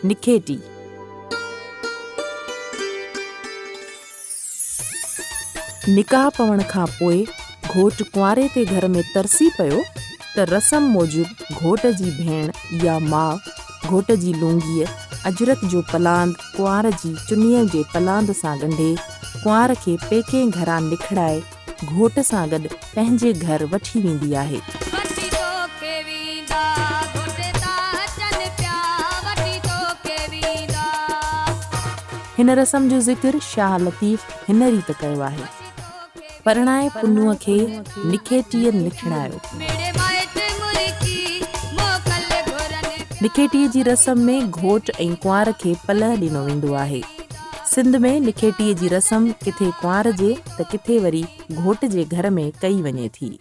निखेटी। निकाह पवण खां पोइ घोट कुंवारे ते घर में तरसी पियो त रसम मूजिबि घोट जी भेण या माउ घोट जी लूंगीअ अजरक जो पलांद कुंवार जी चुनीअ जे पलांद सां ॻंढे कुंवार खे पेके घरां निखिड़ाए घोट सां गॾु पंहिंजे घर वठी वेंदी आहे। हिन रस्म जो ज़िक्र शाह लतीफ़ हिन रीति कयो आहे। परणाए पुन्नुअ खे निखेटीअ निखिड़ायो। निखेटीअ जी रस्म में घोट ऐं कुंवार खे पलउ ॾिनो वेंदो आहे। सिंध में निखेटीअ जी रस्म किथे कुंवार जे त किथे वरी घोट जे घर में कई वञे थी।